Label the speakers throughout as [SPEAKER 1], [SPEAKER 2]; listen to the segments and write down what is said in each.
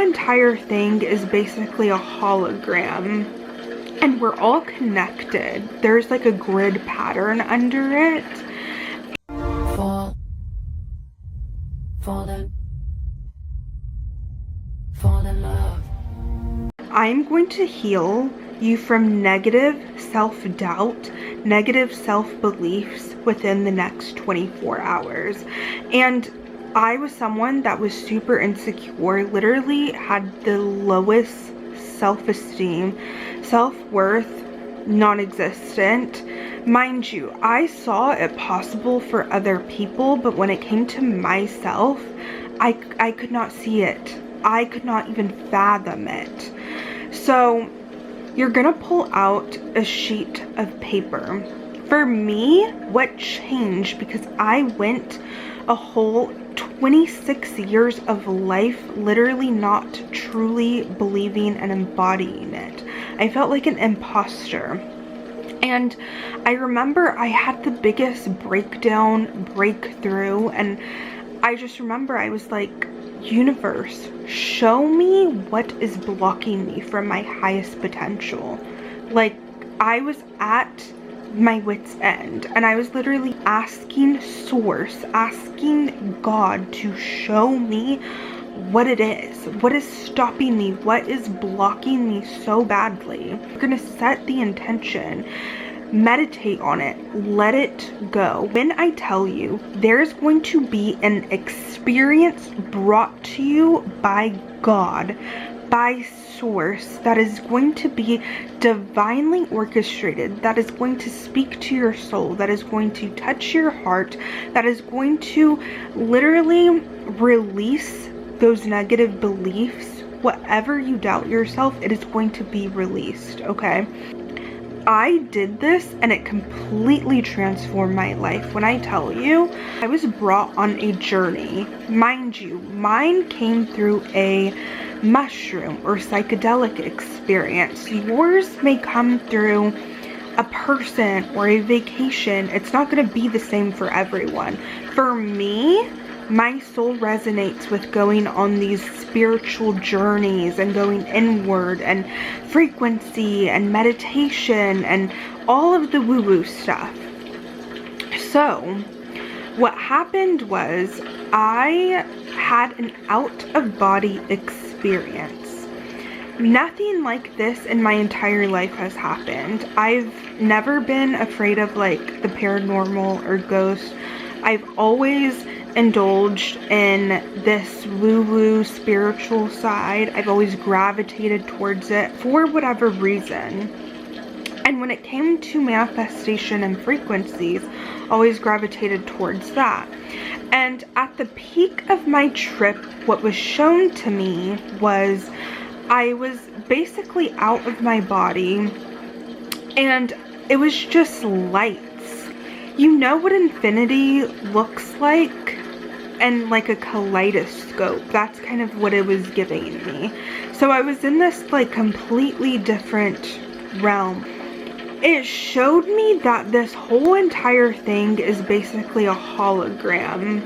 [SPEAKER 1] entire thing is basically a hologram, and we're all connected. There's like a grid pattern under it.
[SPEAKER 2] Fall in love.
[SPEAKER 1] I'm going to heal you from negative self-doubt, negative self-beliefs within the next 24 hours. And I was someone that was super insecure, literally had the lowest self-esteem, self-worth, non-existent. Mind you, I saw it possible for other people, but when it came to myself, I could not see it. I could not even fathom it. So you're gonna pull out a sheet of paper. For me, what changed, because I went a whole 26 years of life literally not truly believing and embodying it. I felt like an imposter. And I remember I had the biggest breakthrough, and I just remember I was like, universe, show me what is blocking me from my highest potential. Like, I was at my wit's end, and I was literally asking source, asking God to show me what it is stopping me, what is blocking me so badly. We're gonna set the intention, meditate on it, let it go. When I tell you, there's going to be an experience brought to you by God, by source, that is going to be divinely orchestrated, that is going to speak to your soul, that is going to touch your heart, that is going to literally release those negative beliefs. Whatever you doubt yourself, it is going to be released, okay? I did this and it completely transformed my life. When I tell you, I was brought on a journey. Mind you, mine came through a mushroom or psychedelic experience. Yours may come through a person or a vacation. It's not going to be the same for everyone. For me, my soul resonates with going on these spiritual journeys and going inward, and frequency and meditation and all of the woo-woo stuff. So what happened was I had an out-of-body experience. Nothing like this in my entire life has happened. I've never been afraid of like the paranormal or ghosts. I've always indulged in this woo-woo spiritual side. I've always gravitated towards it for whatever reason. And when it came to manifestation and frequencies, always gravitated towards that. And at the peak of my trip, what was shown to me was I was basically out of my body, and it was just lights. You know what infinity looks like? And like a kaleidoscope. That's kind of what it was giving me. So I was in this like completely different realm. It showed me that this whole entire thing is basically a hologram,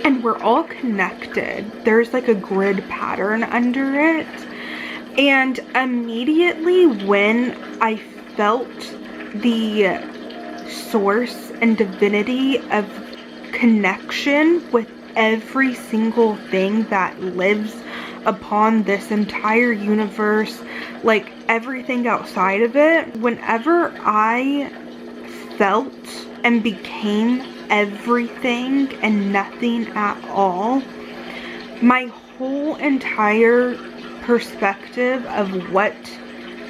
[SPEAKER 1] and we're all connected. There's like a grid pattern under it. And immediately when I felt the source and divinity of connection with every single thing that lives upon this entire universe, like everything outside of it, whenever I felt and became everything and nothing at all, my whole entire perspective of what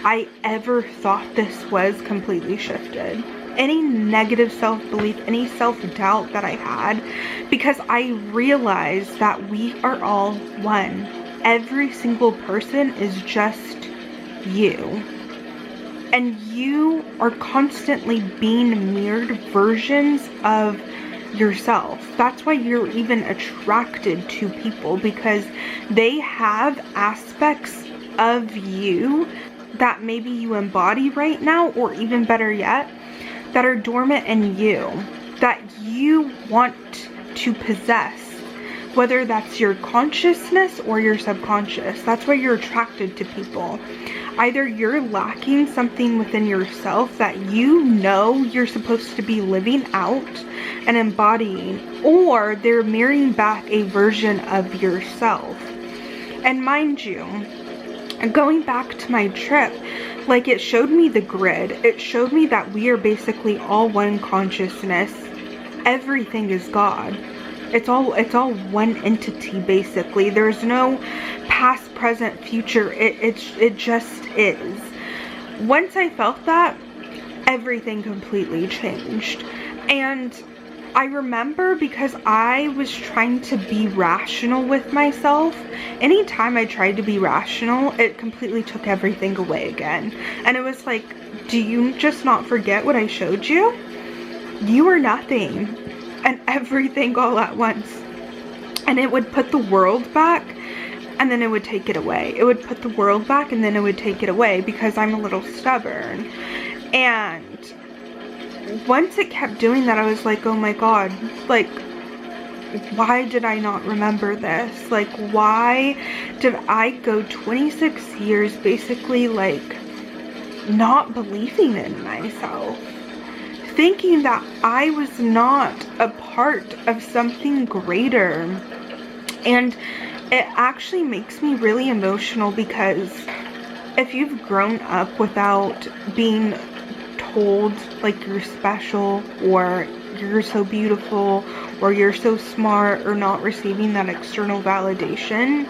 [SPEAKER 1] I ever thought this was completely shifted. Any negative self-belief, any self-doubt that I had, because I realized that we are all one. Every single person is just you. And you are constantly being mirrored versions of yourself. That's why you're even attracted to people, because they have aspects of you that maybe you embody right now, or even better yet, that are dormant in you, that you want to possess. whether that's your consciousness or your subconscious. That's why you're attracted to people. Either you're lacking something within yourself that you know you're supposed to be living out and embodying, or they're mirroring back a version of yourself. And mind you, going back to my trip, like, it showed me the grid. It showed me that we are basically all one consciousness. Everything is God. It's all one entity, basically. There's no past, present, future. It just is. Once I felt that, everything completely changed. And I remember, because I was trying to be rational with myself, anytime I tried to be rational, it completely took everything away again. And it was like, do you just not forget what I showed you? You are nothing and everything all at once. And it would put the world back, and then it would take it away. It would put the world back, and then it would take it away, because I'm a little stubborn. And once it kept doing that, I was like, oh my God, like, why did I not remember this? Like, why did I go 26 years basically, like, not believing in myself? Thinking that I was not a part of something greater. And it actually makes me really emotional, because if you've grown up without being told, like, you're special, or you're so beautiful, or you're so smart, or not receiving that external validation,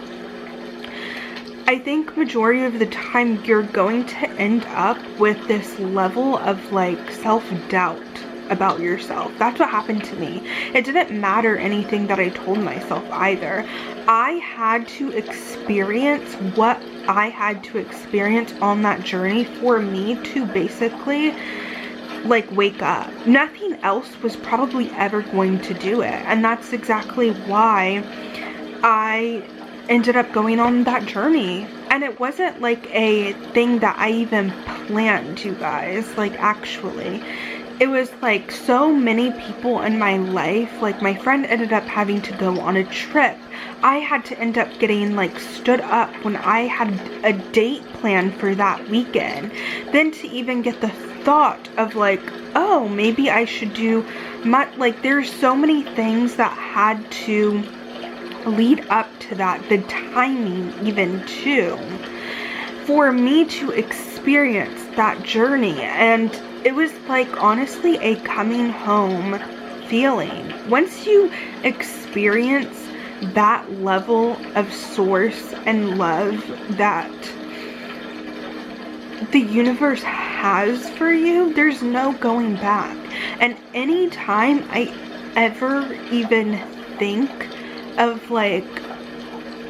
[SPEAKER 1] I think majority of the time you're going to end up with this level of, like, self-doubt about yourself. That's what happened to me. It didn't matter anything that I told myself either. I had to experience what I had to experience on that journey for me to basically, like, wake up. Nothing else was probably ever going to do it. And that's exactly why I ended up going on that journey. And it wasn't like a thing that I even planned, you guys. Like, actually, it was like so many people in my life. Like, my friend ended up having to go on a trip. I had to end up getting, like, stood up when I had a date planned for that weekend. Then to even get the thought of, like, oh, maybe I should do my, like, there's so many things that had to lead up to that, the timing even too, for me to experience that journey. And it was, like, honestly a coming home feeling. Once you experience that level of source and love that the universe has for you, there's no going back. And anytime I ever even think of, like,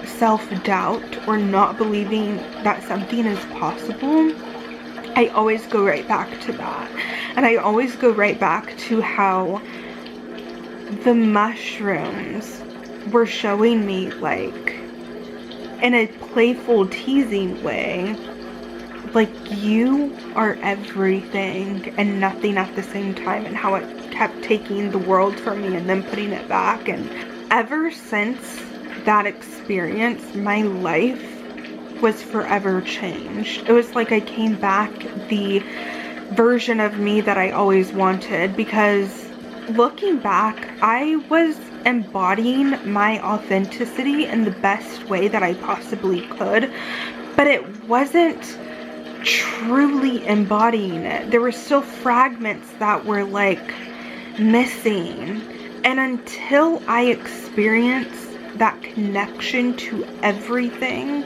[SPEAKER 1] self-doubt or not believing that something is possible, I always go right back to that. And I always go right back to how the mushrooms were showing me, like, in a playful, teasing way, like, you are everything and nothing at the same time, and how it kept taking the world from me and then putting it back. And ever since that experience, my life was forever changed. It was like I came back the version of me that I always wanted, because looking back, I was embodying my authenticity in the best way that I possibly could, but it wasn't truly embodying it. There were still fragments that were, like, missing. And until I experienced that connection to everything,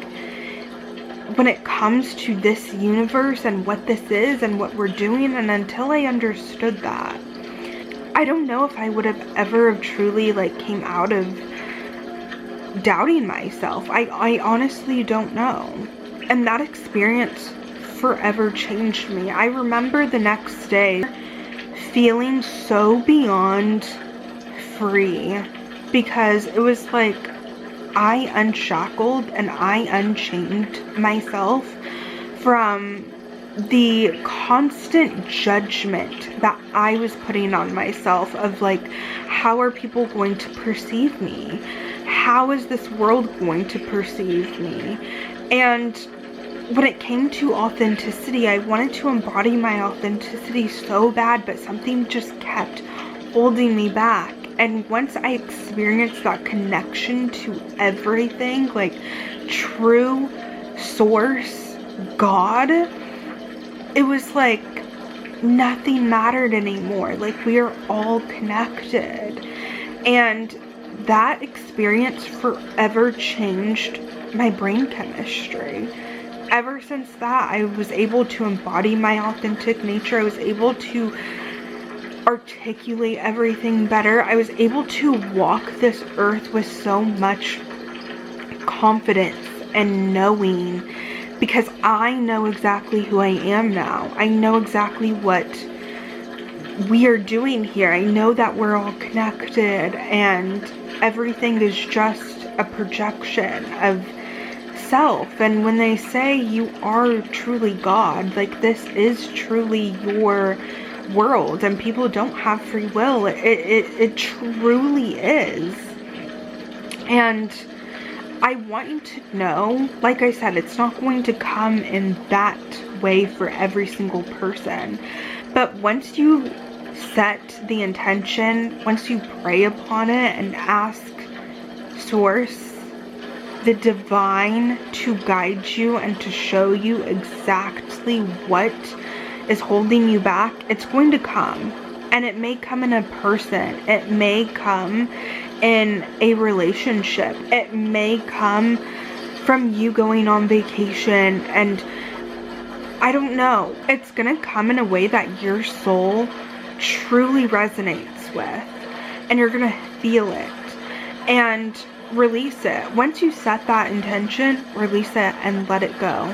[SPEAKER 1] when it comes to this universe and what this is and what we're doing, and until I understood that, I don't know if I would have ever have truly, like, came out of doubting myself. I honestly don't know. And that experience forever changed me. I remember the next day feeling so beyond free, because it was like I unshackled and I unchained myself from the constant judgment that I was putting on myself of, like, how are people going to perceive me? how is this world going to perceive me? And when it came to authenticity, I wanted to embody my authenticity so bad, but something just kept holding me back. And once I experienced that connection to everything, like true source, God, it was like nothing mattered anymore. Like, we are all connected. And that experience forever changed my brain chemistry. Ever since that, I was able to embody my authentic nature. I was able to articulate everything better. I was able to walk this earth with so much confidence and knowing, because I know exactly who I am now. I know exactly what we are doing here. I know that we're all connected, and everything is just a projection of self. And when they say you are truly God, like, this is truly your world, and people don't have free will. It truly is. And I want you to know, like I said, it's not going to come in that way for every single person. But once you set the intention, once you pray upon it and ask Source, the divine, to guide you and to show you exactly what is holding you back, it's going to come. And it may come in a person. It may come in a relationship. It may come from you going on vacation, and I don't know. It's gonna come in a way that your soul truly resonates with, and you're gonna feel it and release it. Once you set that intention, release it and let it go.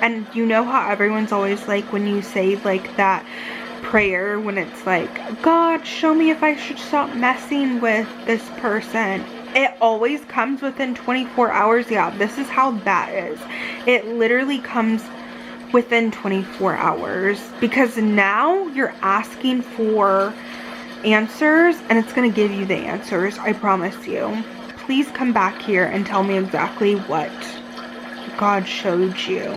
[SPEAKER 1] And you know how everyone's always like, when you say like that prayer, when it's like, God, show me if I should stop messing with this person, it always comes within 24 hours. Yeah, this is how that is. It literally comes within 24 hours, because now you're asking for answers, and it's going to give you the answers. I promise you. Please come back here and tell me exactly what God showed you.